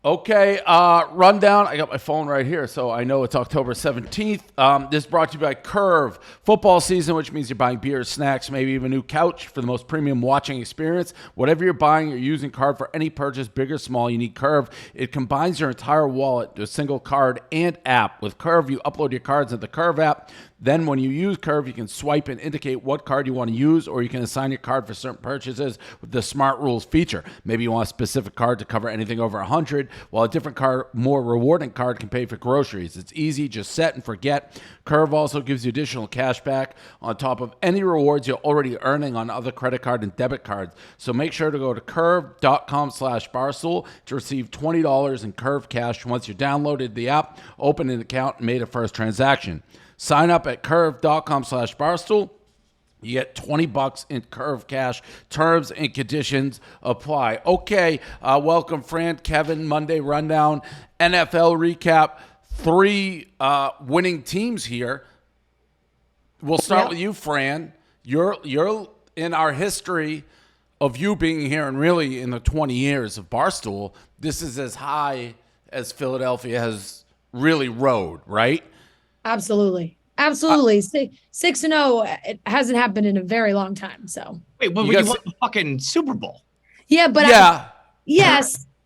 Okay, rundown. I got my phone right here, so I know it's October 17th. This is brought to you by Curve. Football season, which means you're buying beer, snacks, maybe even a new couch for the most premium watching experience. Whatever you're buying, you're using Card for any purchase, big or small, you need Curve. It combines your entire wallet to a single card and app. With Curve, you upload your cards into the Curve app. Then when you use Curve, you can swipe and indicate what card you want to use, or you can assign your card for certain purchases with the Smart Rules feature. Maybe you want a specific card to cover anything over 100, while a different card, more rewarding card, can pay for groceries. It's easy, just set and forget. Curve also gives you additional cash back on top of any rewards you're already earning on other credit card and debit cards. So make sure to go to curve.com/Barstool to receive $20 in Curve cash once you downloaded the app, opened an account, and made a first transaction. Sign up at curve.com/Barstool. You get $20 in Curve cash. Terms and conditions apply. Okay, welcome, Fran, Kevin, Monday Rundown, NFL recap. 3 winning teams here. We'll start with you, Fran. You're in our history of you being here, and really in the 20 years of Barstool, this is as high as Philadelphia has really rode, right? Absolutely. Absolutely. 6-0. It hasn't happened in a very long time. So wait, well, you won the fucking Super Bowl. Yeah, but yeah.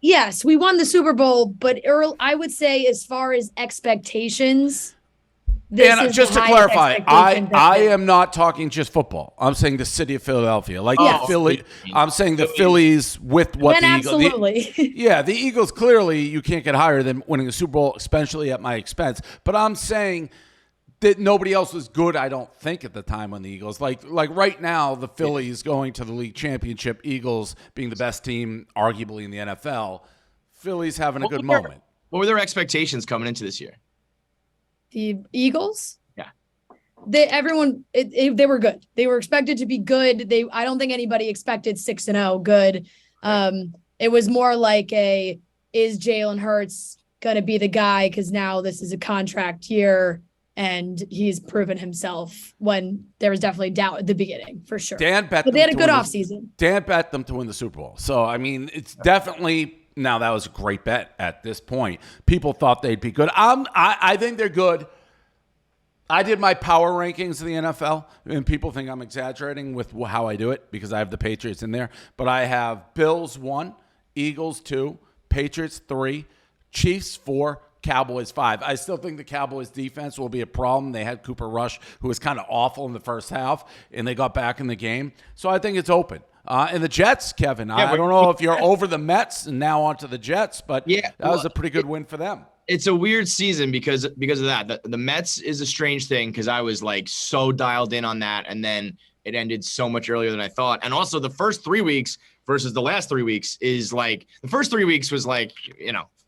Yes, we won the Super Bowl, but I would say as far as expectations, and just to clarify, I am not talking just football. I'm saying the city of Philadelphia, like the Philly. I'm saying the Phillies with what the Eagles. Absolutely. The Eagles, clearly you can't get higher than winning a Super Bowl, especially at my expense. But I'm saying that nobody else was good, I don't think, at the time on the Eagles. Like right now, the Phillies going to the league championship, Eagles being the best team arguably in the NFL, Phillies having a good moment. What were their expectations coming into this year? The Eagles? Yeah. They were good. They were expected to be good. I don't think anybody expected 6-0 good. It was more like is Jalen Hurts going to be the guy? Because now this is a contract year. And he's proven himself when there was definitely doubt at the beginning, for sure. But they had a good offseason. Dan bet them to win the Super Bowl. So, I mean, it's definitely – now, that was a great bet at this point. People thought they'd be good. I think they're good. I did my power rankings in the NFL, and people think I'm exaggerating with how I do it because I have the Patriots in there. But I have Bills 1, Eagles 2, Patriots 3, Chiefs 4, Cowboys 5. I still think the Cowboys defense will be a problem. They had Cooper Rush, who was kind of awful in the first half, and they got back in the game. So I think it's open. And the Jets, Kevin, I don't know if you're over the Mets and now onto the Jets, but that was a pretty good win for them. It's a weird season because of that. The Mets is a strange thing because I was like so dialed in on that, and then it ended so much earlier than I thought. And also the first 3 weeks versus the last 3 weeks is like – the first 3 weeks was like,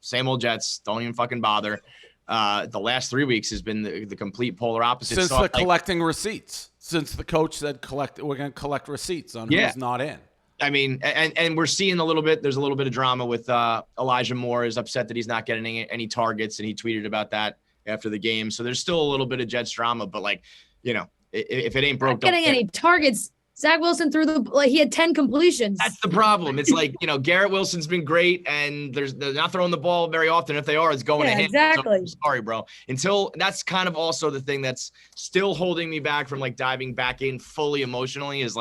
same old Jets, don't even fucking bother. The last 3 weeks has been the complete polar opposite. Since collecting receipts. Since the coach said we're going to collect receipts on who's not in. I mean, and we're seeing a little bit, there's a little bit of drama with Elijah Moore is upset that he's not getting any targets, and he tweeted about that after the game. So there's still a little bit of Jets drama, but if it ain't broke, not getting any targets. Zach Wilson he had 10 completions. That's the problem. It's like, Garrett Wilson's been great, and they're not throwing the ball very often. If they are, it's going to him. Exactly. So, sorry, bro. That's kind of also the thing that's still holding me back from diving back in fully emotionally is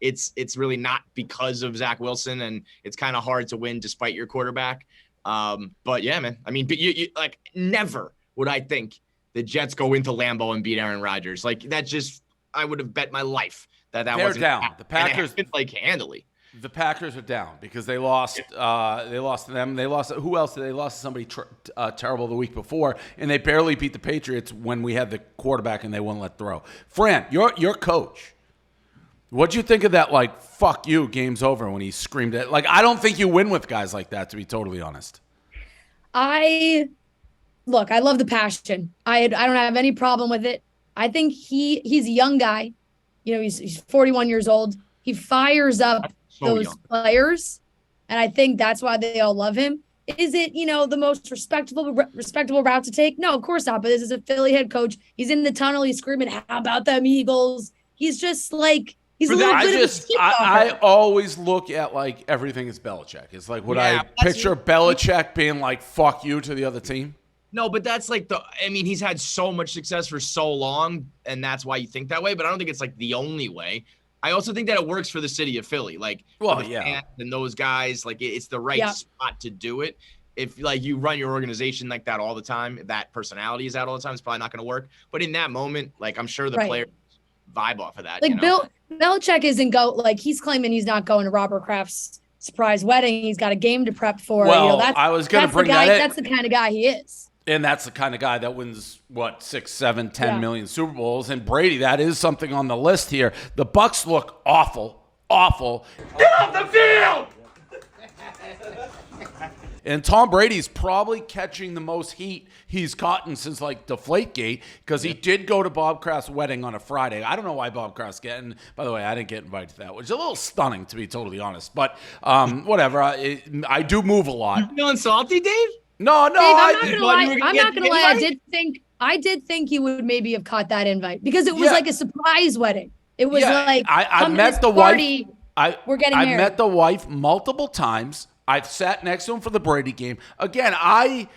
it's really not because of Zach Wilson, and it's kind of hard to win despite your quarterback. But yeah, man. I mean, but you never would I think the Jets go into Lambeau and beat Aaron Rodgers. I would have bet my life that they're wasn't down. The Packers handily. The Packers are down because they lost. They lost to them. They lost. Who else? They lost to somebody terrible the week before, and they barely beat the Patriots when we had the quarterback and they wouldn't let throw. Fran, your coach. What'd you think of that? Fuck you, game's over when he screamed it. I don't think you win with guys like that. To be totally honest. I love the passion. I don't have any problem with it. I think he's a young guy. He's 41 years old. He fires up those players, and I think that's why they all love him. Is it, the most respectable route to take? No, of course not. But this is a Philly head coach. He's in the tunnel. He's screaming, "How about them Eagles?" He's just he's He's a For little that- bit of a sleepwalker. I always look at like everything is Belichick. It's like, would I picture Belichick being like, fuck you to the other team? No, but that's like he's had so much success for so long, and that's why you think that way. But I don't think it's like the only way. I also think that it works for the city of Philly. Like, and those guys, like it's the right spot to do it. If like you run your organization like that all the time, if that personality is out all the time, it's probably not going to work. But in that moment, like I'm sure the players vibe off of that. Like Belichick isn't he's claiming he's not going to Robert Kraft's surprise wedding. He's got a game to prep for. Well, I was going to bring that in. That's the kind of guy he is. And that's the kind of guy that wins, 6, 7, 10 million Super Bowls. And Brady, that is something on the list here. The Bucs look awful. Get off the field! And Tom Brady's probably catching the most heat he's gotten since like Deflategate, because he did go to Bob Kraft's wedding on a Friday. I don't know why Bob Kraft's getting. By the way, I didn't get invited to that, which is a little stunning to be totally honest. But whatever. I do move a lot. You feeling salty, Dave? No. Dave, I'm not gonna lie. I did think you would maybe have caught that invite because it was like a surprise wedding. It was like I met the party, wife. We're getting married. I met the wife multiple times. I've sat next to him for the Brady game. Again, I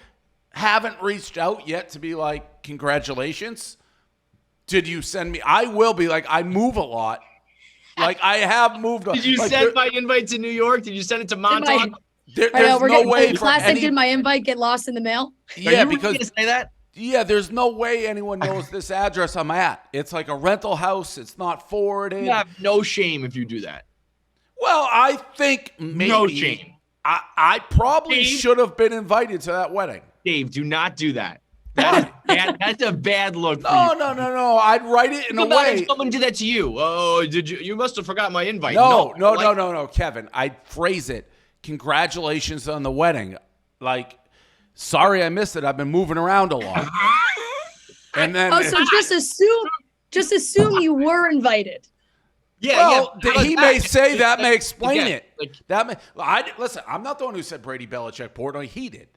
haven't reached out yet to be like, congratulations. Did you send me? I will be like, I move a lot. Like I have moved. Did you send my invite to New York? Did you send it to Montauk? There's no way for classic. Did my invite get lost in the mail? Yeah, because say that. Yeah, there's no way anyone knows this address I'm at. It's like a rental house. It's not forwarded. You have no shame if you do that. Well, I think maybe. No shame. I probably should have been invited to that wedding. Dave, do not do that. That's a bad look for you. No. I'd write it in a way. If someone did that to you. Oh, did you? You must have forgot my invite. No, Kevin. I'd phrase it. Congratulations on the wedding. Like, sorry I missed it. I've been moving around a lot. And then so just assume you were invited. He may say that may explain it. Listen, I'm not the one who said Brady, Belichick, Portnoy. He did.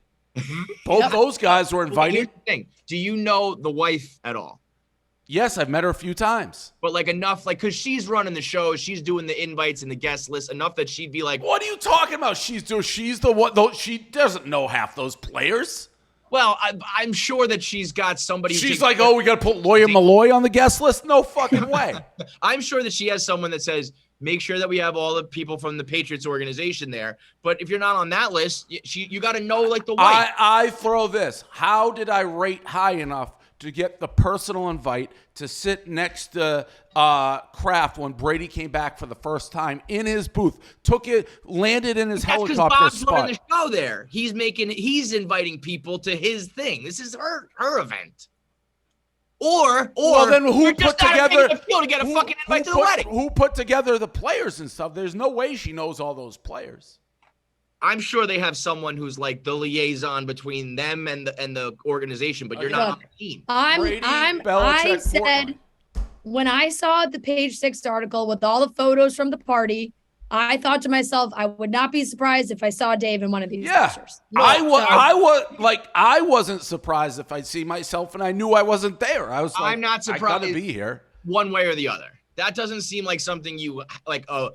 Both those guys were invited. Here's the thing. Do you know the wife at all? Yes, I've met her a few times. But like enough, like, because she's running the show, she's doing the invites and the guest list enough that she'd be like, "What are you talking about? She's the one. Though she doesn't know half those players." Well, I'm sure that she's got somebody. She's like, "Oh, we got to put Lawyer Malloy on the guest list." No fucking way. I'm sure that she has someone that says, make sure that we have all the people from the Patriots organization there. But if you're not on that list, you got to know like the wife. I throw this. How did I rate high enough to get the personal invite to sit next to Kraft when Brady came back for the first time in his booth? Took it, landed in his helicopter Bob's spot. running the show there. He's inviting people to his thing. This is her event. Or then who put together to get a fucking invite to the wedding? Who put together the players and stuff? There's no way she knows all those players. I'm sure they have someone who's like the liaison between them and the organization, but you're not on the team. I said when I saw the Page 6 article with all the photos from the party, I thought to myself, I would not be surprised if I saw Dave in one of these pictures. I wasn't surprised if I see myself and I knew I wasn't there. I was like, I'm not surprised. I gotta be here. One way or the other. That doesn't seem like something you like a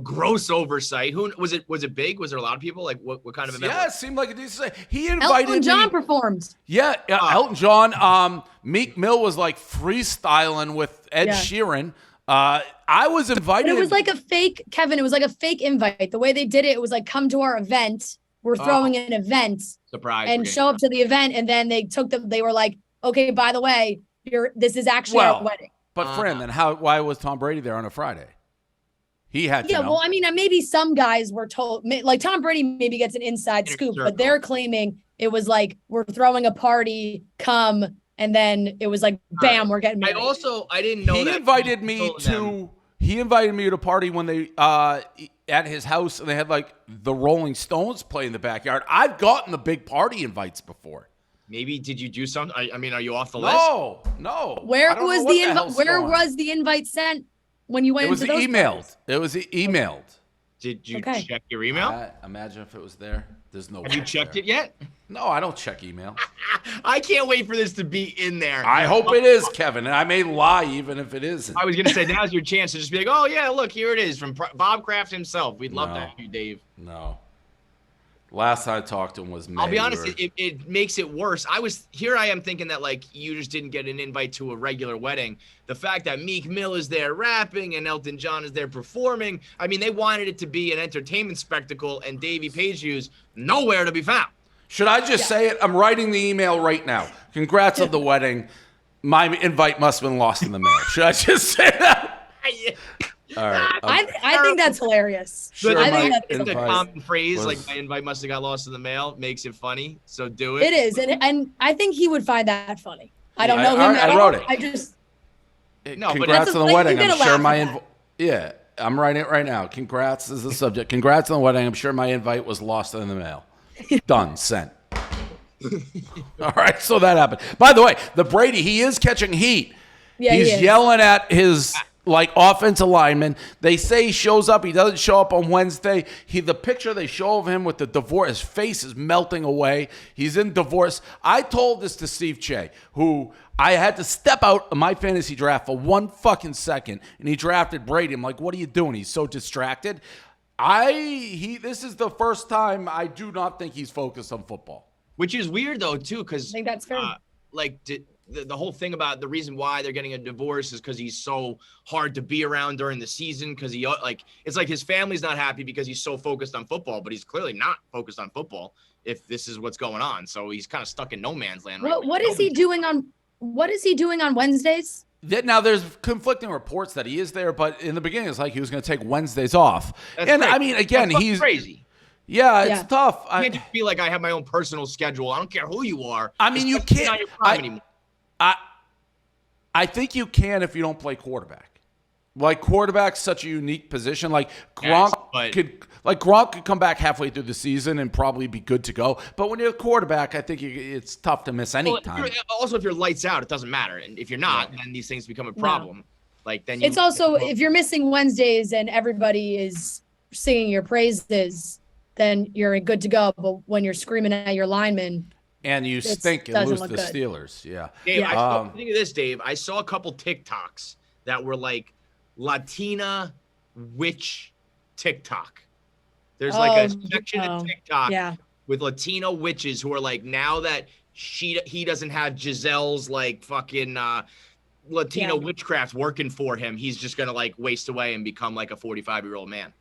gross oversight. Who was it? Was it big? Was there a lot of people? Like what kind of event? Yeah, it seemed like a decent. He invited Elton John performed. Yeah, Elton John. Meek Mill was like freestyling with Ed Sheeran. I was invited. But it was like a fake, Kevin. It was like a fake invite. The way they did it, it was like, come to our event. We're throwing an event. Surprise. And show up to the event. And then they were like, okay, by the way, this is actually our wedding. But Fran, then why was Tom Brady there on a Friday? He had to know. Well, I mean, maybe some guys were told, like Tom Brady maybe gets an inside scoop, but they're claiming it was like, we're throwing a party, come, and then it was like, bam, we're getting married. I didn't know he invited me to a party when they at his house, and they had like the Rolling Stones play in the backyard. I've gotten the big party invites before. Maybe did you do something? I mean, are you off the list? No. Where was the invite sent when you went into those parties? It was emailed. Did you Okay. check your email? Imagine if it was there. There's no. Have you checked it yet? No, I don't check email. I can't wait for this to be in there. I hope it is, Kevin, and I may lie even if it isn't. I was gonna say now's your chance to just be like, oh yeah, look, here it is from Bob Kraft himself. We'd love to have you, Dave. No. Last time I talked to him was May. I'll be honest, it makes it worse. I am thinking that like you just didn't get an invite to a regular wedding. The fact that Meek Mill is there rapping and Elton John is there performing. I mean, they wanted it to be an entertainment spectacle, and Davey Page Hughes nowhere to be found. Should I just say it? I'm writing the email right now. Congrats on the wedding. My invite must have been lost in the mail. Should I just say that? All right. I think that's hilarious. Sure, I think it's that's a hilarious. common phrase, like my invite must have got lost in the mail. Makes it funny, so do it. It is, and I think he would find that funny. I don't know him at all. I wrote it. I just No, Congrats but on the wedding. you I'm gotta sure laugh my at that. yeah. I'm writing it right now. Congrats is the subject. Congrats on the wedding. I'm sure my invite was lost in the mail. Done. Sent. All right. So that happened. By the way, the Brady, he is catching heat. Yeah, He's he is. yelling at his offensive lineman. They say he shows up. He doesn't show up on Wednesday. The picture they show of him with the divorce, his face is melting away. He's in divorce. I told this to Steve Che, who I had to step out of my fantasy draft for 1 fucking second, and he drafted Brady. I'm like, what are you doing? He's so distracted. This is the first time I do not think he's focused on football. Which is weird though too, because I think that's fair. The whole thing about the reason why they're getting a divorce is because he's so hard to be around during the season. Because it's like his family's not happy because he's so focused on football, but he's clearly not focused on football if this is what's going on. So he's kind of stuck in no man's land. What is he doing on Wednesdays? Now, there's conflicting reports that he is there, but in the beginning, it's like he was going to take Wednesdays off. That's and crazy. I mean, again, That's he's crazy. Yeah, it's Yeah. tough. I can't just feel like I have my own personal schedule. I don't care who you are. I mean, you It's can't. not your prime anymore. I think you can if you don't play quarterback. Like quarterback's such a unique position. Like Yes, Gronk but- Gronk could come back halfway through the season and probably be good to go. But when you're a quarterback, I think it's tough to miss any time. If you're lights out, it doesn't matter. And if you're not, then these things become a problem. Like then It's also if you're missing Wednesdays and everybody is singing your praises, then you're good to go. But when you're screaming at your lineman, And you It stink and doesn't lose look the good. Steelers. Yeah. Dave, Yeah. think of this, Dave. I saw a couple TikToks that were like Latina witch TikTok. There's like a section of TikTok yeah. with Latina witches who are like, now that he doesn't have Giselle's like fucking Latina witchcraft working for him, he's just gonna like waste away and become like a 45-year-old man.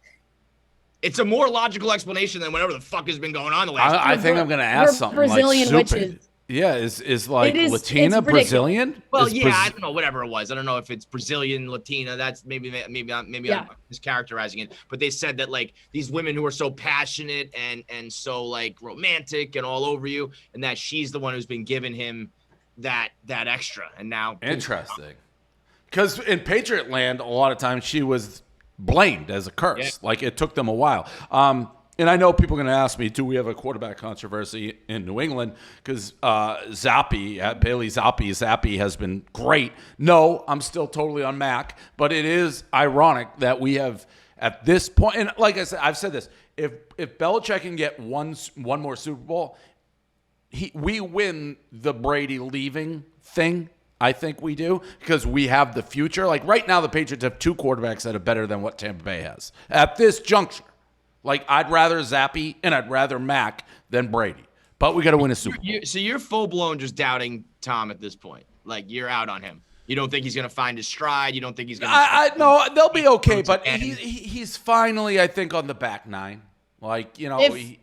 It's a more logical explanation than whatever the fuck has been going on the last. I think I'm going to ask something Brazilian like stupid. witches. Yeah, is like It is- Latina it's ridiculous. Brazilian? Well, Is yeah, I don't know, whatever it was. I don't know if it's Brazilian, Latina. That's maybe I'm mischaracterizing it. But they said that like these women who are so passionate and so like romantic and all over you, and that she's the one who's been giving him that extra. And now Interesting. Because in Patriot land, a lot of times she was blamed as a curse. Yeah. Like it took them a while. And I know people are going to ask me, do we have a quarterback controversy in New England? Because Bailey Zappi has been great. No, I'm still totally on Mac. But it is ironic that we have at this point, and like I said, I've said this, if Belichick can get one more Super Bowl, we win the Brady leaving thing. I think we do because we have the future. Like right now, the Patriots have two quarterbacks that are better than what Tampa Bay has at this juncture. Like I'd rather Zappi and I'd rather Mac than Brady, but we got to win a Super Bowl. So you're full blown just doubting Tom at this point. Like you're out on him. You don't think he's gonna find his stride. You don't think he's gonna. No, they'll be okay, but he's finally, I think, on the back nine. Like If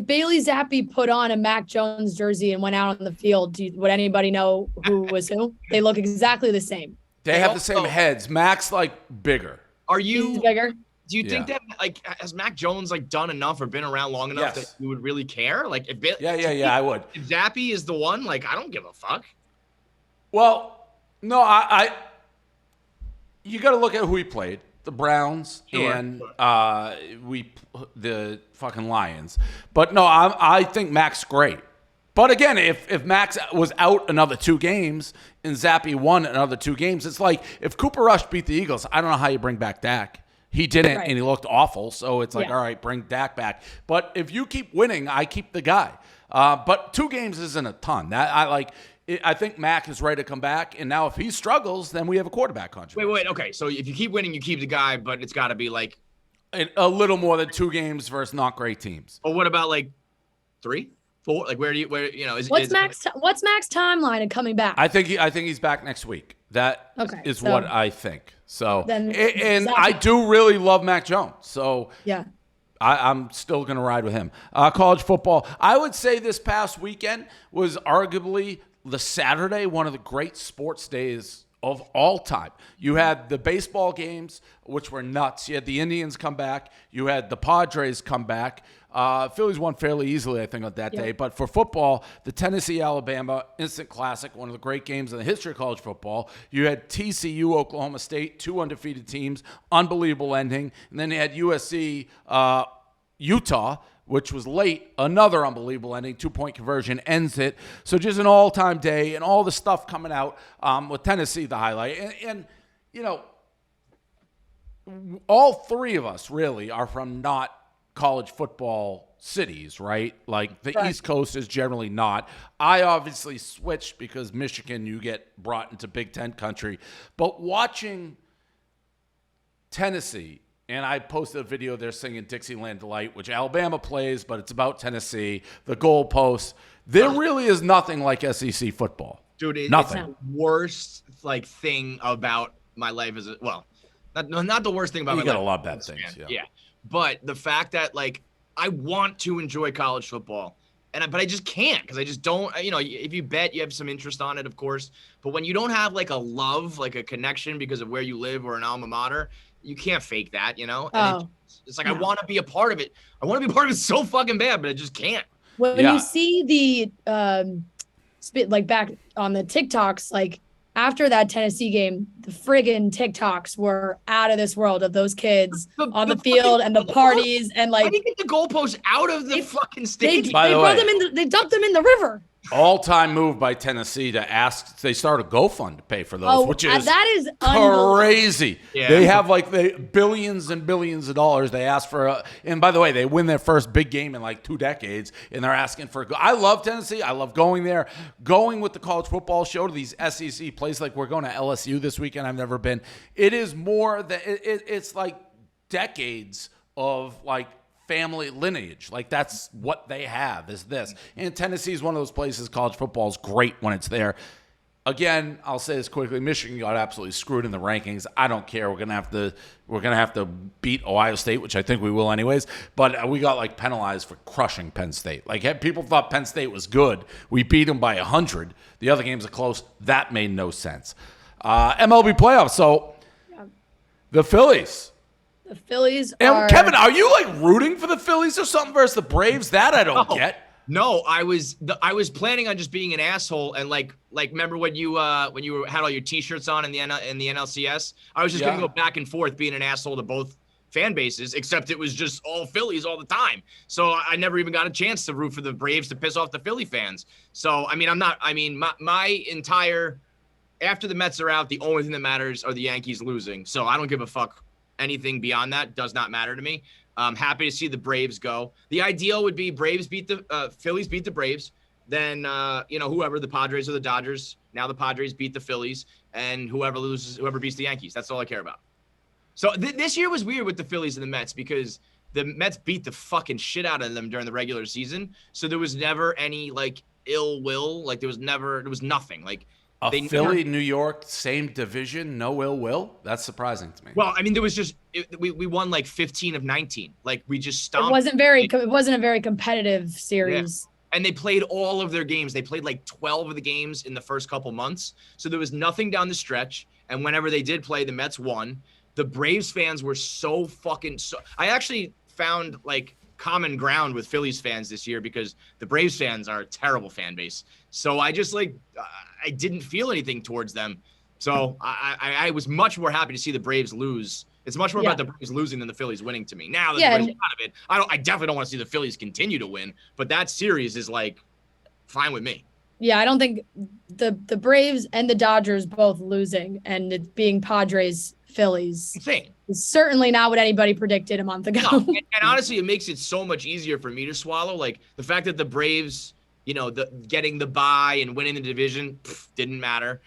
Bailey Zappi put on a Mac Jones jersey and went out on the field, would anybody know who was who? They look exactly the same. They have the same heads. Mac's like bigger. He's bigger. Do you think that like has Mac Jones like done enough or been around long enough that you would really care? Like if I would. If Zappi is the one, like I don't give a fuck. Well, no, you got to look at who he played. The Browns and the fucking Lions. But no, I think Mac's great. But again, if Max was out another 2 games and Zappi won another 2 games, it's like if Cooper Rush beat the Eagles, I don't know how you bring back Dak. He didn't, Right. and he looked awful. So it's like, Yeah. all right, bring Dak back. But if you keep winning, I keep the guy. But 2 games isn't a ton. I think Mac is ready to come back. And now if he struggles, then we have a quarterback controversy. Wait. Okay, so if you keep winning, you keep the guy, but it's got to be like A little more than 2 games versus not great teams. Or what about like 3, 4? Like where What's Mac's timeline of coming back? I think he's back next week. That is so what I think. So then and Zach- I do really love Mac Jones. So yeah. I'm still going to ride with him. College football. I would say this past weekend was arguably the Saturday, one of the great sports days of all time. You had the baseball games, which were nuts. You had the Indians come back. You had the Padres come back. Phillies won fairly easily, I think, on that day. But for football, the Tennessee-Alabama instant classic, one of the great games in the history of college football. You had TCU, Oklahoma State, 2 undefeated teams, unbelievable ending. And then you had USC, Utah, which was late, another unbelievable ending, 2-point conversion ends it. So just an all-time day and all the stuff coming out with Tennessee, the highlight. And you know, all 3 of us really are from not college football cities, right? Like the East Coast is generally not. I obviously switched because Michigan, you get brought into Big Ten country. But watching Tennessee, and I posted a video there singing Dixieland Delight, which Alabama plays, but it's about Tennessee, the goalpost. There really is nothing like SEC football. Dude, nothing. It's the worst thing about my life is not the worst thing about my life. You got a lot of bad things. Yeah. But the fact that I want to enjoy college football, but I just can't because I just don't. If you bet, you have some interest on it, of course. But when you don't have a love, a connection because of where you live or an alma mater, you can't fake that, And it's like I want to be a part of it. I want to be a part of it so fucking bad, but I just can't. When you see the back on the TikToks, after that Tennessee game, the friggin' TikToks were out of this world of those kids on the field and the parties and How do you get the goalposts out of the fucking stadium? They dumped them in the river. All-time move by Tennessee to ask. They started a GoFund to pay for those, which is crazy. Yeah. They have the billions and billions of dollars. They ask for, and by the way, they win their first big game in 2 decades, and they're asking for. I love Tennessee. I love going there, going with the college football show to these SEC places. We're going to LSU this weekend. I've never been. It is more than it's decades of family lineage. That's what they have is this. And Tennessee is one of those places college football is great when it's there. Again, I'll say this quickly. Michigan got absolutely screwed in the rankings. I don't care. We're gonna have to beat Ohio State, which I think we will anyways. But we got penalized for crushing Penn State. People thought Penn State was good. We beat them by 100. The other games are close. That made no sense. MLB playoffs. So the Phillies. The Phillies and Kevin, are you rooting for the Phillies or something versus the Braves? That I don't get. No, I was planning on just being an asshole and remember when you had all your T-shirts on in the NLCS? I was just gonna go back and forth being an asshole to both fan bases, except it was just all Phillies all the time. So I never even got a chance to root for the Braves to piss off the Philly fans. So my entire after the Mets are out, the only thing that matters are the Yankees losing. So I don't give a fuck. Anything beyond that does not matter to me. I'm happy to see the Braves go. The ideal would be Braves beat the Phillies beat the Braves. Then whoever, the Padres or the Dodgers. Now the Padres beat the Phillies, and whoever beats the Yankees. That's all I care about. So this year was weird with the Phillies and the Mets because the Mets beat the fucking shit out of them during the regular season. So there was never any ill will. There was nothing. Philly, New York, same division, no ill will? That's surprising to me. Well, there was just we won 15 of 19. We just stomped. It wasn't a very competitive series. Yeah. And they played all of their games. They played 12 of the games in the first couple months. So there was nothing down the stretch. And whenever they did play, the Mets won. The Braves fans were I actually found common ground with Phillies fans this year because the Braves fans are a terrible fan base. So I just I didn't feel anything towards them. So I was much more happy to see the Braves lose. It's much more about the Braves losing than the Phillies winning to me. Now that the Braves are out of it, I definitely don't want to see the Phillies continue to win, but that series is fine with me. Yeah, I don't think the Braves and the Dodgers both losing and it being Padres Phillies. Insane. is certainly not what anybody predicted a month ago. No, and honestly, it makes it so much easier for me to swallow. Like the fact that the Braves, getting the bye and winning the division didn't matter.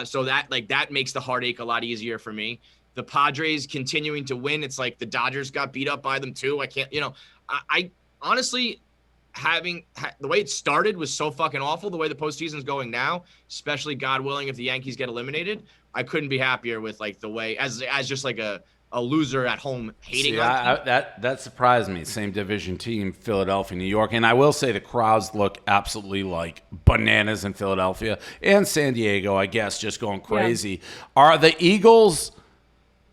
So that makes the heartache a lot easier for me. The Padres continuing to win. It's like the Dodgers got beat up by them too. I can't, I honestly the way it started was so fucking awful. The way the postseason's going now, especially God willing, if the Yankees get eliminated, I couldn't be happier with like the way as just like a loser at home hating on that surprised me. Same division team, Philadelphia, New York. And I will say the crowds look absolutely like bananas in Philadelphia and San Diego, I guess, just going crazy. Yeah. Are the Eagles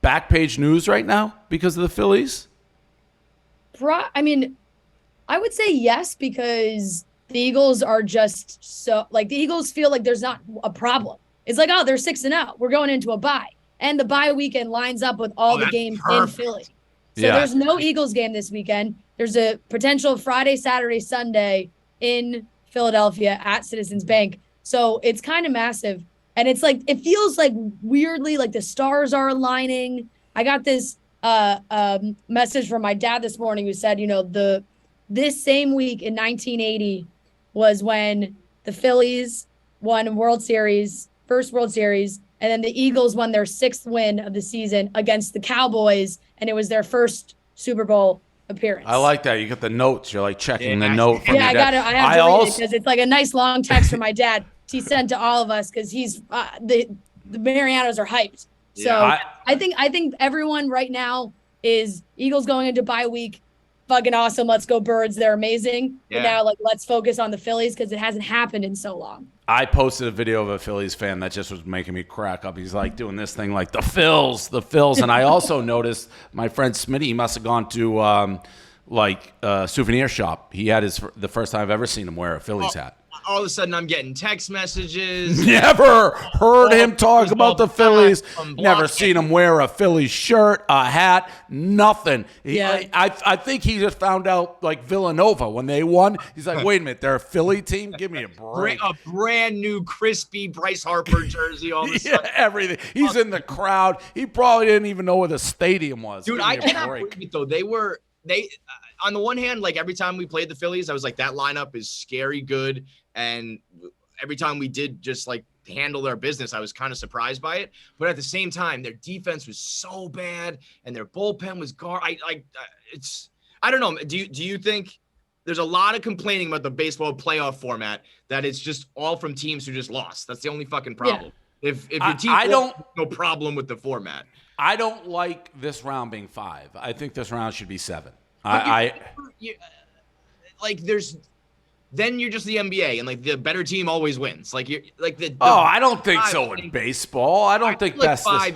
back page news right now because of the Phillies? I mean, I would say yes, because the Eagles are just so like the Eagles feel like there's not a problem. It's like, oh, they're 6-0. We're going into a bye. And the bye weekend lines up with all the games in Philly. So there's no Eagles game this weekend. There's a potential Friday, Saturday, Sunday in Philadelphia at Citizens Bank. So it's kind of massive. And it's like, it feels like weirdly like the stars are aligning. I got this message from my dad this morning who said, this same week in 1980 was when the Phillies won first World Series, and then the Eagles won their 6th win of the season against the Cowboys, and it was their first Super Bowl appearance. I like that. You got the notes. You're like checking the note from your dad. I have to read it because it's like a nice long text from my dad. He sent to all of us because he's the Marianos are hyped. So I think everyone right now is Eagles going into bye week. Fucking awesome. Let's go Birds. They're amazing. Yeah. But now, let's focus on the Phillies because it hasn't happened in so long. I posted a video of a Phillies fan that just was making me crack up. He's like doing this thing like the Phils. And I also noticed my friend Smitty, he must have gone to a souvenir shop. He had the first time I've ever seen him wear a Phillies hat. All of a sudden, I'm getting text messages. Never heard him talk about the Phillies. Never seen him wear a Phillies shirt, a hat, nothing. I think he just found out, like, Villanova, when they won. He's like, wait a minute, they're a Philly team? Give me a break. A brand new, crispy Bryce Harper jersey all of a sudden. Everything. He's in the crowd. He probably didn't even know where the stadium was. Dude, I cannot believe it, though. They on the one hand, like, every time we played the Phillies, I was like, that lineup is scary good. And every time we did just like handle their business, I was kind of surprised by it. But at the same time, their defense was so bad and their bullpen was I don't know. Do you think there's a lot of complaining about the baseball playoff format that it's just all from teams who just lost? That's the only fucking problem. Yeah. If your team no problem with the format. I don't like this round being 5. I think this round should be 7. Then you're just the NBA, and like the better team always wins. Like you're like the. I don't think so in baseball. I don't think like 5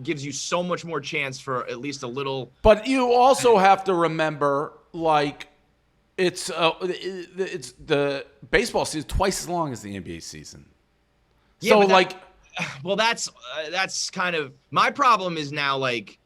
gives you so much more chance for at least a little. But you also have to remember, like, it's the baseball season twice as long as the NBA season. So well, that's kind of my problem is now, like,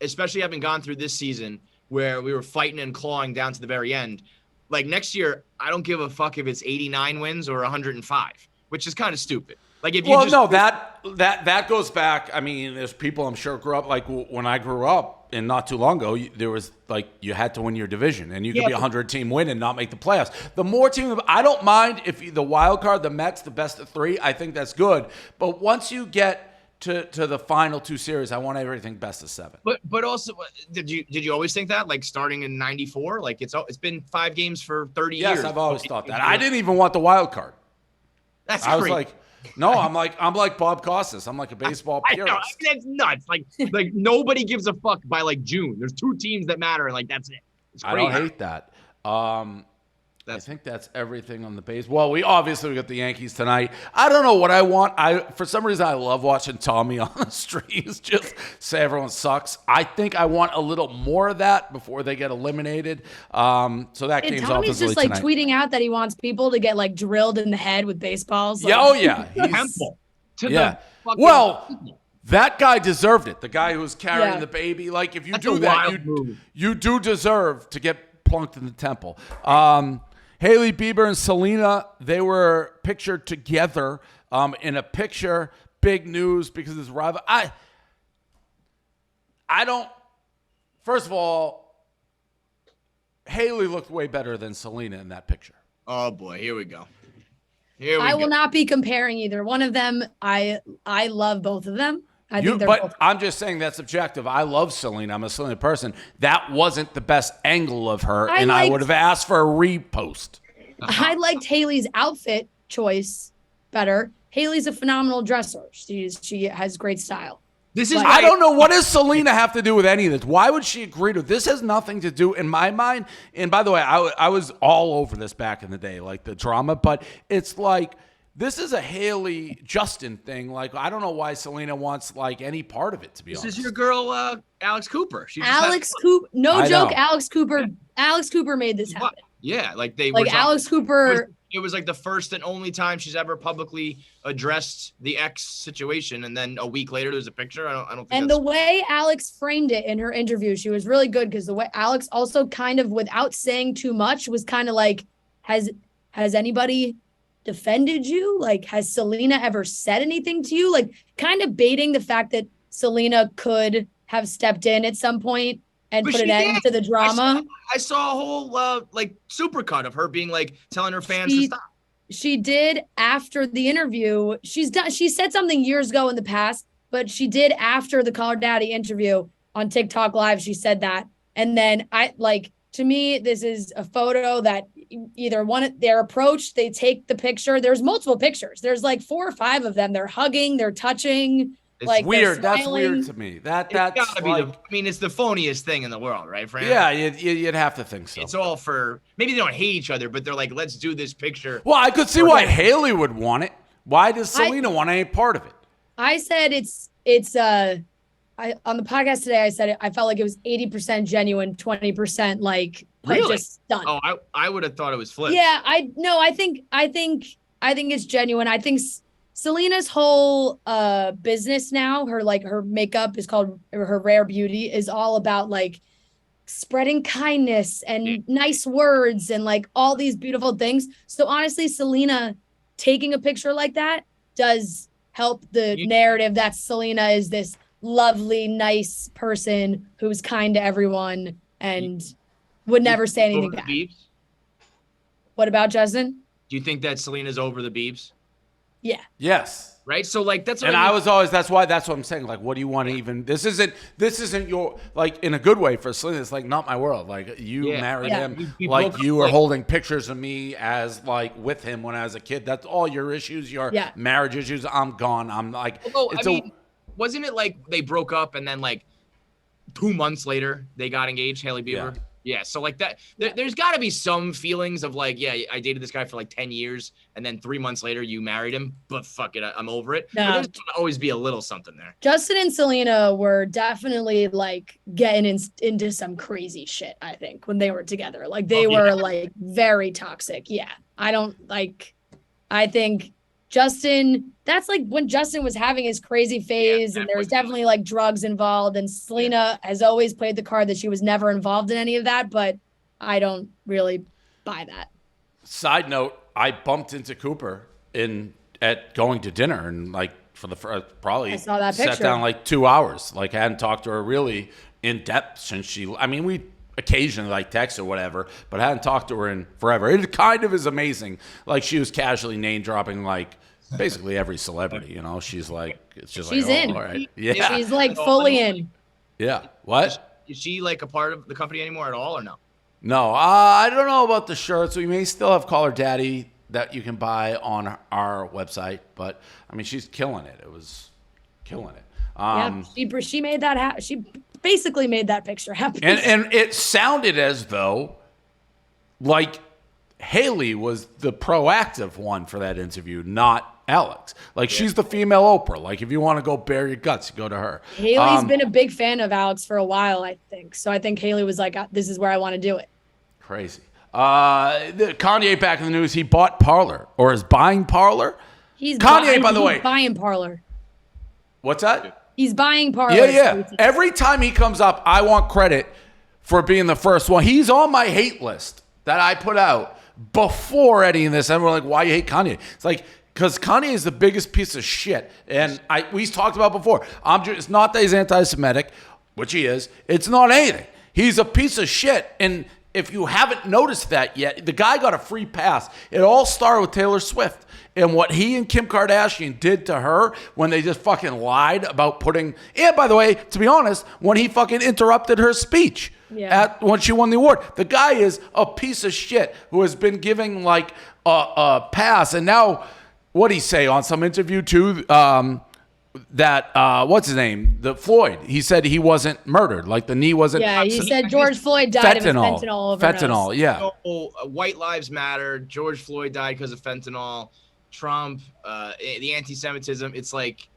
especially having gone through this season where we were fighting and clawing down to the very end. Like, next year, I don't give a fuck if it's 89 wins or 105, which is kind of stupid. Like, if you that goes back. I mean, there's people I'm sure grew up, like, when I grew up and not too long ago, there was, like, you had to win your division, and you could be a 100-team win and not make the playoffs. The more teams, I don't mind if the wild card, the Mets, the best of 3, I think that's good. But once you get to the final 2 series, I want everything best of 7. But also, did you always think that, like, starting in '94, like it's been 5 games for 30 years? Yes, I've always thought that. I didn't even want the wild card. That's crazy. I was like, no, I'm like Bob Costas. I'm like a baseball purist. I mean, that's nuts. Like nobody gives a fuck by like June. There's 2 teams that matter, and like that's it. It's crazy. I don't hate that. I think that's everything on the base. Well, we got the Yankees tonight. I don't know what I want. For some reason, I love watching Tommy on the streets just say everyone sucks. I think I want a little more of that before they get eliminated. So that game's Tommy's just like tweeting out that he wants people to get like drilled in the head with baseballs. Like, that guy deserved it. The guy who was carrying the baby. Like, if you do that, you do deserve to get plunked in the temple. Hailey Bieber and Selena, they were pictured together in a picture. Big news because it's rival. I don't First of all, Hailey looked way better than Selena in that picture. Oh boy, here we go. I will not be comparing either one of them. I love both of them. I think they're both. I'm just saying that's objective. I love Selena. I'm a Selena person. That wasn't the best angle of her, I would have asked for a repost. I liked Hailey's outfit choice better. Hailey's a phenomenal dresser. She has great style. I don't know, what does Selena have to do with any of this? Why would she agree to this? Has nothing to do in my mind. And by the way, I was all over this back in the day, like the drama, but it's like this is a Hailey Justin thing. Like, I don't know why Selena wants like any part of it, to be honest. This is your girl, Alex Cooper. Alex Cooper, no joke. Alex Cooper made this happen. Yeah, Alex Cooper. It was like the first and only time she's ever publicly addressed the ex situation, and then a week later there's a picture. I don't think. And the way Alex framed it in her interview, she was really good because the way Alex also kind of, without saying too much, was kind of like, has anybody defended you? Like, has Selena ever said anything to you? Like, kind of baiting the fact that Selena could have stepped in at some point and put an end to the drama. I saw a whole supercut of her being like telling her fans to stop. She did after the interview. She said something years ago in the past, but she did after the Call Her Daddy interview on TikTok Live. She said that. And then to me, this is a photo that either they're approached, they take the picture. There's multiple pictures. There's like 4 or 5 of them. They're hugging, they're touching. It's weird. That's weird to me. That's gotta be it's the phoniest thing in the world, right, Fran? Yeah, you'd have to think so. It's all for, maybe they don't hate each other, but they're like, let's do this picture. Well, I could see why Hailey would want it. Why does Selena want any part of it? I said on the podcast today, I said I felt like it was 80% genuine, 20% just done. Oh, I would have thought it was flipped. Yeah, I think it's genuine. I think Selena's whole business now, her makeup is called her Rare Beauty, is all about like spreading kindness and nice words and like all these beautiful things. So honestly, Selena taking a picture like that does help the narrative that Selena is this lovely, nice person who's kind to everyone and would never say anything bad. What about Justin? Do you think that Selena's over the Biebs? Yeah. Yes. Right. So that's what I was always, that's what I'm saying. Like, what do you want to even, this isn't your, like, in a good way for Selena. It's like not my world. Like, you married him. Like, you were holding pictures of me as like with him when I was a kid. That's all your issues, your marriage issues. I'm gone. I'm like, wasn't it like they broke up and then like 2 months later they got engaged, Hailey Bieber? Yeah. So like that, there's got to be some feelings of like, yeah, I dated this guy for like 10 years and then 3 months later you married him, but fuck it, I'm over it. No. But there's gonna always be a little something there. Justin and Selena were definitely like getting into some crazy shit, I think, when they were together. Like they were like very toxic. Yeah. I think Justin, that's like when Justin was having his crazy phase and there was definitely like drugs involved, and Selena has always played the card that she was never involved in any of that, but I don't really buy that. Side note, I bumped into Cooper at going to dinner and like for the first, probably I saw that picture. Sat down like 2 hours. Like I hadn't talked to her really in depth since we occasionally like text or whatever, but I hadn't talked to her in forever. It kind of is amazing. Like she was casually name dropping like basically every celebrity, you know. She's like, it's just she's like, in. All right. Yeah. She's like fully in. Yeah. What? Is she like a part of the company anymore at all or no? No. I don't know about the shirts. We may still have Call Her Daddy that you can buy on our website, but I mean, she's killing it. It was killing it. She made that she basically made that picture happen. And it sounded as though like Hailey was the proactive one for that interview, not Alex. Like she's the female Oprah. Like if you want to go bare your guts, you go to her. Hailey's been a big fan of Alex for a while, I think. So I think Hailey was like, this is where I want to do it. Crazy. Kanye back in the news. He bought Parler or is buying Parler. He's buying Parler. What's that? He's buying Parler. Yeah. Every time he comes up, I want credit for being the first one. He's on my hate list that I put out before any of this. And we're like, why you hate Kanye? It's like, because Kanye is the biggest piece of shit. And we talked about before. It's not that he's anti-Semitic, which he is. It's not anything. He's a piece of shit. And if you haven't noticed that yet, the guy got a free pass. It all started with Taylor Swift. And what he and Kim Kardashian did to her when they just fucking lied about putting... And by the way, to be honest, when he fucking interrupted her speech when she won the award. The guy is a piece of shit who has been giving like a pass. And now, what'd he say on some interview too? What's his name? The Floyd. He said he wasn't murdered. Like the knee wasn't. Yeah, he said George Floyd died of a fentanyl overdose. Fentanyl, yeah. So, white lives matter. George Floyd died because of fentanyl. Trump, the anti-Semitism. It's like,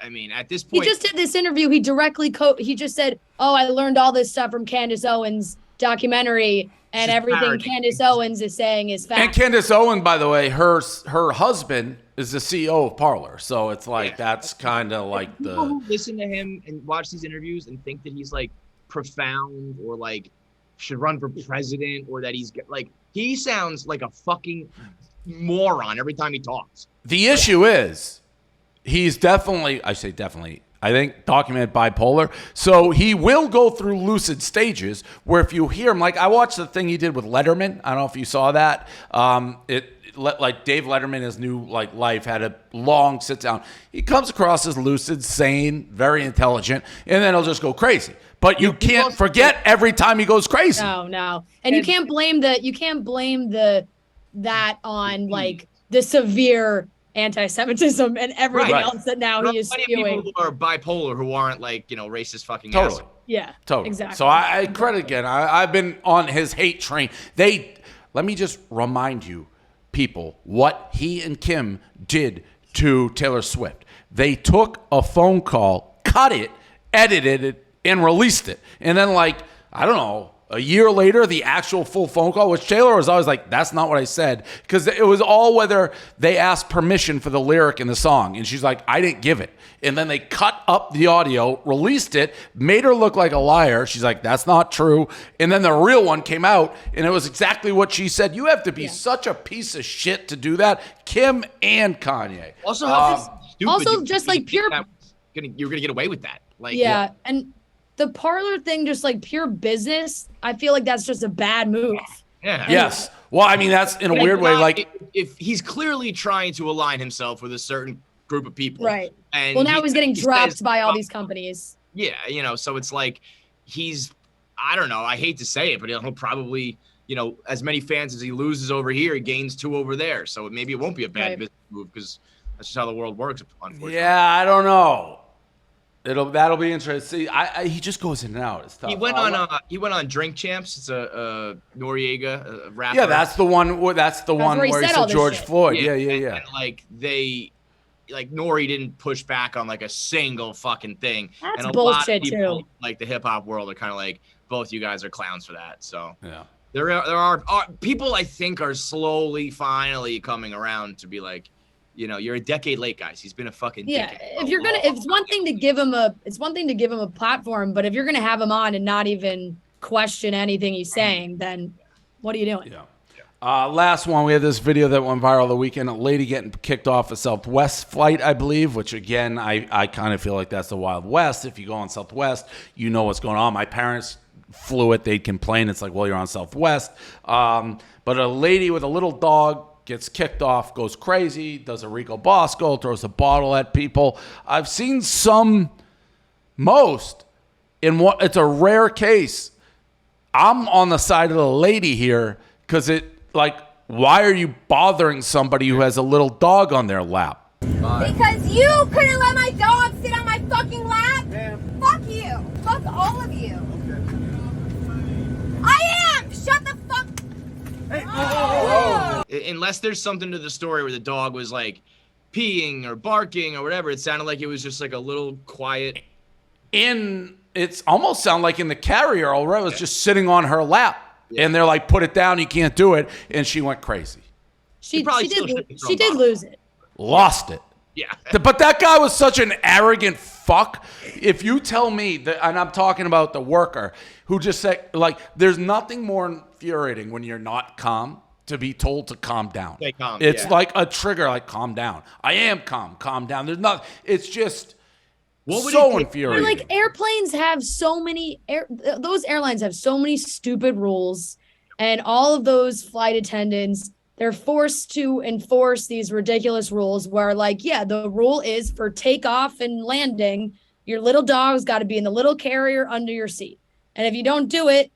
I mean, at this point, he just did this interview. He directly he just said, "Oh, I learned all this stuff from Candace Owens' documentary, and everything Candace Owens is saying is fact." And Candace Owens, by the way, her husband is the CEO of Parler, so it's like that's kind of like people who listen to him and watch these interviews and think that he's like profound or like should run for president or that he's like he sounds like a fucking moron every time he talks. The issue is he's definitely, I think documented bipolar. So he will go through lucid stages where if you hear him, like I watched the thing he did with Letterman. I don't know if you saw that. Like Dave Letterman, his new like life had a long sit down. He comes across as lucid, sane, very intelligent, and then he'll just go crazy. But you can't forget every time he goes crazy. No. And you can't blame that on like the severe anti-Semitism and everything else that now he is spewing. People who are bipolar who aren't like, racist fucking totally. assholes. Yeah, totally. Exactly. So I credit again. I've been on his hate train. Let me just remind you, people, what he and Kim did to Taylor Swift. They took a phone call, cut it, edited it, and released it. And then I don't know, a year later, the actual full phone call, which Taylor was always like, that's not what I said. Because it was all whether they asked permission for the lyric in the song. And she's like, I didn't give it. And then they cut up the audio, released it, made her look like a liar. She's like, that's not true. And then the real one came out, and it was exactly what she said. You have to be such a piece of shit to do that. Kim and Kanye. Also, just like pure... You're going to get away with that. And... the Parler thing, just like pure business, I feel like that's just a bad move. Yeah. Yes. Well, I mean, that's in a weird way. Like, if he's clearly trying to align himself with a certain group of people. Right. And now he's getting dropped by all these companies. Yeah. So it's like I don't know. I hate to say it, but he'll probably, as many fans as he loses over here, he gains 2 over there. So maybe it won't be a bad business move because that's just how the world works, unfortunately. Yeah, I don't know. That'll be interesting. See, he just goes in and out. It's tough. He went on Drink Champs. It's a Noriega, a rapper. Yeah, that's the one. That's the one where he said George Floyd. Yeah. And Nori didn't push back on like a single fucking thing. That's and a bullshit lot of people, too. like the hip hop world, are kind of like, both you guys are clowns for that. So yeah, there are people I think are slowly, finally coming around to be like, you're a decade late, guys. He's been a fucking decade. It's one thing to give him a platform, but if you're gonna have him on and not even question anything he's saying, then what are you doing? Yeah. Last one, we had this video that went viral the weekend. A lady getting kicked off a Southwest flight, I believe, which again, I kind of feel like that's the Wild West. If you go on Southwest, you know what's going on. My parents flew it. They'd complain. It's like, well, you're on Southwest. But a lady with a little dog gets kicked off, goes crazy, does a Rico Bosco, throws a bottle at people. I've seen it's a rare case. I'm on the side of the lady here because why are you bothering somebody who has a little dog on their lap? Because you couldn't let my dog sit on my fucking lap? Fuck you. Fuck all of you. I am! Shut the fuck. Hey, unless there's something to the story where the dog was like peeing or barking or whatever, it sounded like it was just like a little quiet. It's almost sound like in the carrier already, it was just sitting on her lap. Yeah. And they're like, put it down, you can't do it. And she went crazy. She did lose it. Lost it. Yeah. But that guy was such an arrogant fuck. If you tell me that, and I'm talking about the worker who just said, there's nothing more infuriating when you're not calm to be told to calm down. Stay calm. It's like a trigger, calm down. I am calm down. There's not, it's just, What would So it take? infuriating. Like airplanes have so many those airlines have so many stupid rules, and all of those flight attendants, they're forced to enforce these ridiculous rules where, like, yeah, the rule is for takeoff and landing, your little dog's got to be in the little carrier under your seat. And if you don't do it,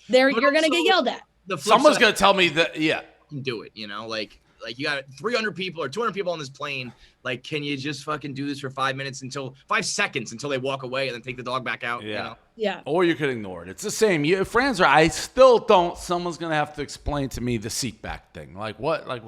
you're going to get yelled at. Someone's going to tell me that, yeah. Can do it, like you got 300 people or 200 people on this plane. Like, can you just fucking do this for 5 seconds until they walk away and then take the dog back out? Yeah. Yeah. Or you could ignore it. It's the same. Fran's right. I still don't. Someone's going to have to explain to me the seat back thing. Like what? Like,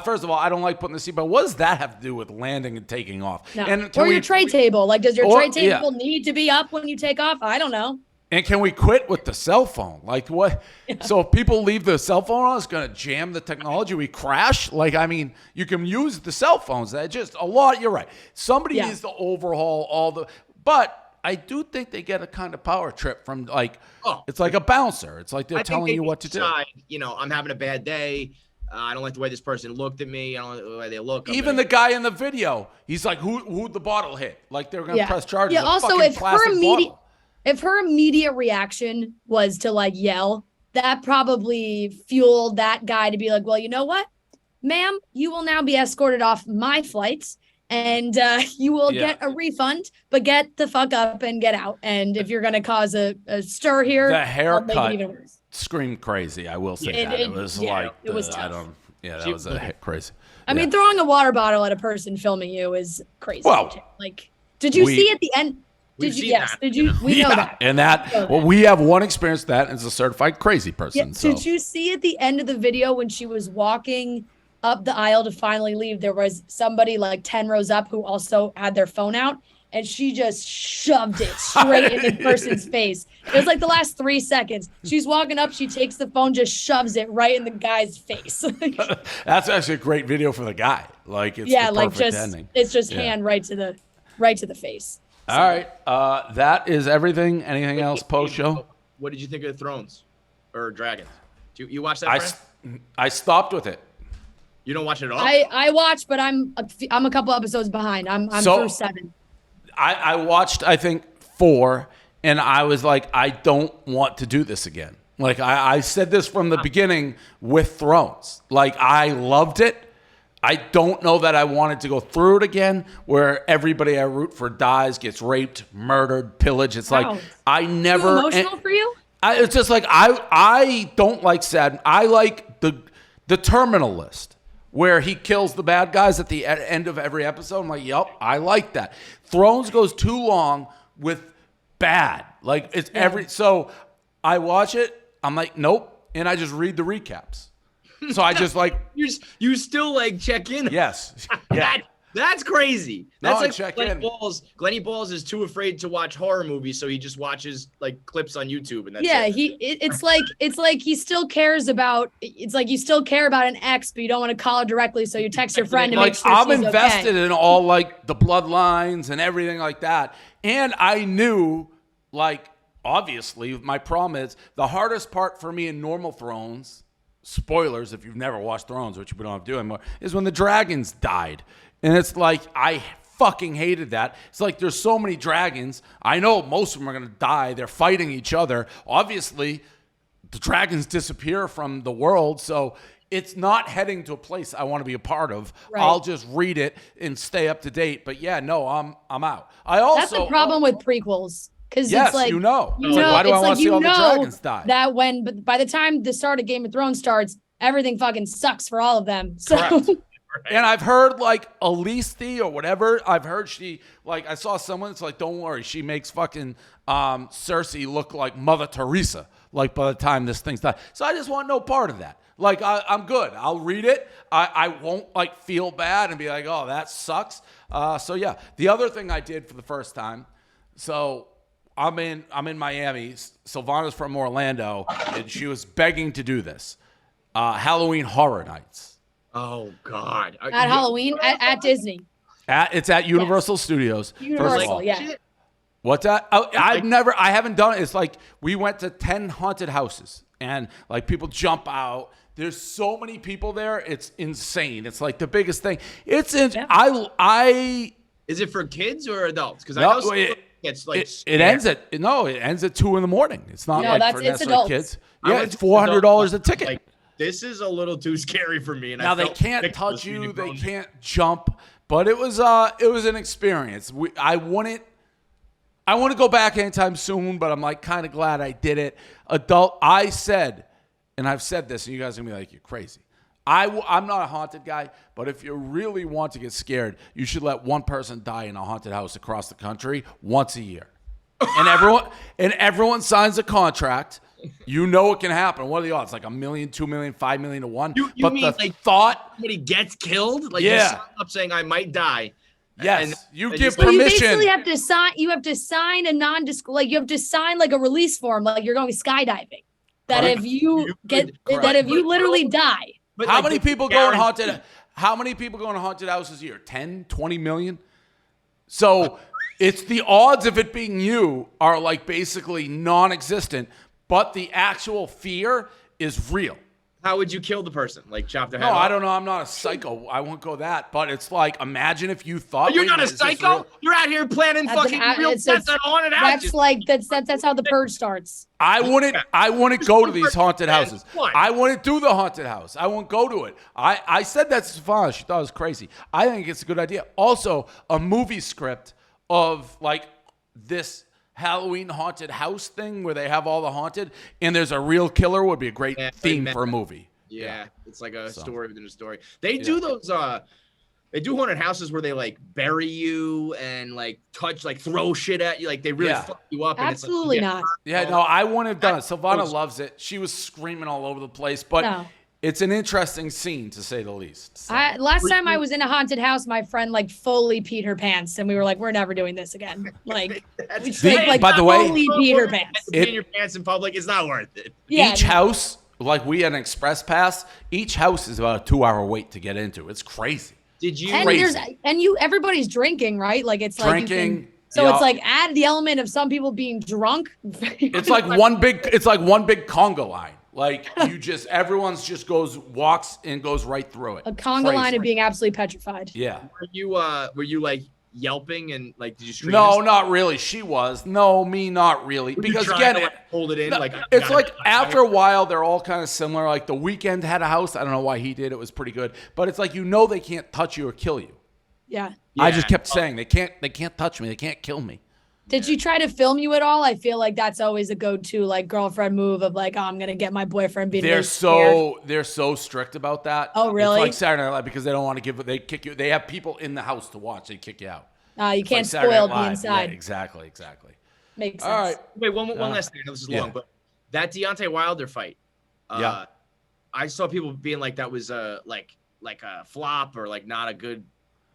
first of all, I don't like putting the seat back. What does that have to do with landing and taking off? No. And or your tray table. Like, does your tray table need to be up when you take off? I don't know. And can we quit with the cell phone? Like what? Yeah. So if people leave the cell phone on, it's going to jam the technology. We crash. Like, I mean, you can use the cell phones. That just a lot. You're right. Somebody needs to overhaul all the. But I do think they get a kind of power trip from it's like a bouncer. It's like they're telling you what to do. I'm having a bad day. I don't like the way this person looked at me. I don't like the way they look. Even the guy in the video, he's like, who'd the bottle hit? Like they're going to press charges. Yeah. Also, if her immediate reaction was to like yell, that probably fueled that guy to be like, well, you know what, ma'am, you will now be escorted off my flights and you will get a refund, but get the fuck up and get out. And if you're going to cause a stir here, the haircut screamed crazy. I will say that. It was like, it was tough. That was crazy. I mean, throwing a water bottle at a person filming you is crazy. Well, like, did you see at the end? Did you? Yes. Did you? We know that. And we have one experience that as a certified crazy person. Yeah. So. Did you see at the end of the video when she was walking up the aisle to finally leave, there was somebody like 10 rows up who also had their phone out, and she just shoved it straight in the person's face. It was like the last 3 seconds. She's walking up, she takes the phone, just shoves it right in the guy's face. That's actually a great video for the guy. Like it's the perfect ending. It's just hand right to the face. All right. That is everything. Anything else post-show? What did you think of Thrones or Dragons? You watch that, I stopped with it. You don't watch it at all? I watched, but I'm a couple episodes behind. I'm through 7. I watched, I think, 4, and I was like, I don't want to do this again. Like, I said this from the beginning with Thrones. Like, I loved it. I don't know that I wanted to go through it again where everybody I root for dies, gets raped, murdered, pillaged. It's like I never too emotional for you? It's just like I don't like sad. I like the terminal list where he kills the bad guys at the end of every episode. I'm like, yep, I like that. Thrones goes too long with bad. Like so I watch it, I'm like, nope, and I just read the recaps. So I just like you still like check in. Yes. Yeah. That's crazy. That's like check Glenny in. Balls. Glenny Balls is too afraid to watch horror movies, so he just watches like clips on YouTube and that's it. It's like he still cares about. It's like you still care about an ex, but you don't want to call her directly, so you text your friend to make sure I'm she's invested okay. in all like the bloodlines and everything like that, and I knew like obviously my problem is the hardest part for me in normal Thrones. Spoilers if you've never watched Thrones, which we don't have to do anymore, is when the dragons died. And it's like, I fucking hated that. It's like there's so many dragons. I know most of them are going to die. They're fighting each other. Obviously, the dragons disappear from the world, so it's not heading to a place I want to be a part of. Right. I'll just read it and stay up to date. But yeah, no, I'm out. That's the problem with prequels. Because yes, it's like, why do I want to see all the dragons die? That by the time the start of Game of Thrones starts, everything fucking sucks for all of them. So. Correct. And I've heard like Alice or whatever. I've heard she like I saw someone. It's like, don't worry, she makes fucking Cersei look like Mother Teresa. Like by the time this thing's done, so I just want no part of that. Like I'm good. I'll read it. I won't like feel bad and be like, oh, that sucks. So yeah, the other thing I did for the first time. So. I'm in Miami. Silvana's from Orlando, and she was begging to do this. Halloween Horror Nights. Oh God! At Halloween at Disney. It's at Universal Studios. Universal, yeah. What's that? I haven't done it. It's like we went to 10 haunted houses, and like people jump out. There's so many people there. It's insane. It's like the biggest thing. Is it for kids or adults? Because I No, know it's like it ends at 2 in the morning. It's not No, like that's- for it's necessarily adults. kids. I Yeah, went it's to $400 a adults, ticket. Like, this is a little too scary for me. And Now I they felt can't ridiculous touch being a you, they grown man. can't jump, but it was an experience. I wouldn't go back anytime soon, but I'm like kind of glad I did it. I said, and I've said this, and you guys are gonna be like, you're crazy. I'm not a haunted guy, but if you really want to get scared, you should let one person die in a haunted house across the country once a year, and everyone signs a contract. You know it can happen. What are the odds? Like 1 million, 2 million, 5 million to 1. You but mean the like thought, somebody gets killed? Like Yeah. you sign up saying I might die. yes, And- you and give you- Well, you permission. basically have to sign. You have to sign a like you have to sign like a release form, like you're going skydiving. That Correct. if you You get could- that if you but- literally die. But How like, many it's people go in guaranteed. haunted? How many people go in haunted houses a year? 10, 20 million? So it's the odds of it being you are like basically non-existent, but the actual fear is real. How would you kill the person? Like chop their head No, off? I don't know. I'm not a psycho. I won't go that. But it's like, imagine if you thought You're wait not a minute, is this psycho. real? You're out here planning That's fucking an- real it's- deaths it's- at haunted That's houses. like that's how the purge starts. I wouldn't go to these haunted houses. Why? I wouldn't do the haunted house. I won't go to it. I said that to Savannah. She thought it was crazy. I think it's a good idea. Also, a movie script of like this Halloween haunted house thing where they have all the haunted and there's a real killer would be a great Yeah, theme I for a movie. Yeah, it's like a So. story within a story. They do those they do haunted houses where they like bury you and like touch like throw shit at you, like they really Yeah. fuck you up. And Absolutely it's like, not. Yeah, no, I wouldn't have done it. Savannah Those- loves it. She was screaming all over the place, but No. it's an interesting scene to say the least. So. Last time I was in a haunted house, my friend like fully peed her pants, and we were like, "We're never doing this again." Like, That's by the way- fully peed her pants. in your pants in public, it's not worth it. Yeah, Each house, like we had an express pass, each house is about a 2-hour wait to get into. It's crazy. Did you? and Crazy. everybody's drinking, right? Like it's like you Drinking. can, so yeah. it's like add the element of some people being drunk. It's like one big conga line. Like everyone's just walks and goes right through it. a It's conga crazy. line of being absolutely petrified. Yeah. Were you like yelping and like did you scream? No, this? not really. She was. No, me, not really. Were you Because trying again, to, like, hold it in. no, Like it's like after a while, they're all kind of similar. Like The Weeknd had a house. I don't know why he did. It was pretty good. But it's like they can't touch you or kill you. Yeah. I just kept saying they can't touch me. They can't kill me. Did you try to film you at all? I feel like that's always a go-to like girlfriend move of like, oh, I'm gonna get my boyfriend being. They're so strict about that. Oh, really? It's like Saturday Night Live because they don't want to they kick you. They have people in the house to watch. They kick you out. You It's can't like Saturday spoil Night the Live. inside. Yeah, exactly. Makes sense. All right. Wait, one last thing. I know this is Yeah. long, but that Deontay Wilder fight. Yeah. I saw people being like that was like a flop or like not a good,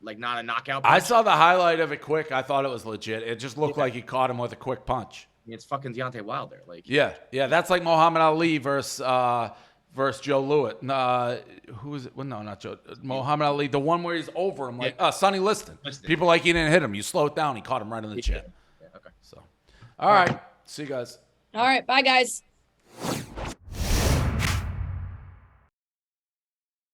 like not a knockout. I Punch. saw the highlight of it quick. I thought it was legit. It just looked like he caught him with a quick punch. I mean, it's fucking Deontay Wilder. Like Yeah. That's like Muhammad Ali versus Joe Lewitt. Who is it? Well, no, not Joe. Muhammad Ali, the one where he's over him, like Sonny Liston. People like he didn't hit him. You slow it down. He caught him right in the chin. Yeah, okay. So, all right. See you guys. All right. Bye, guys.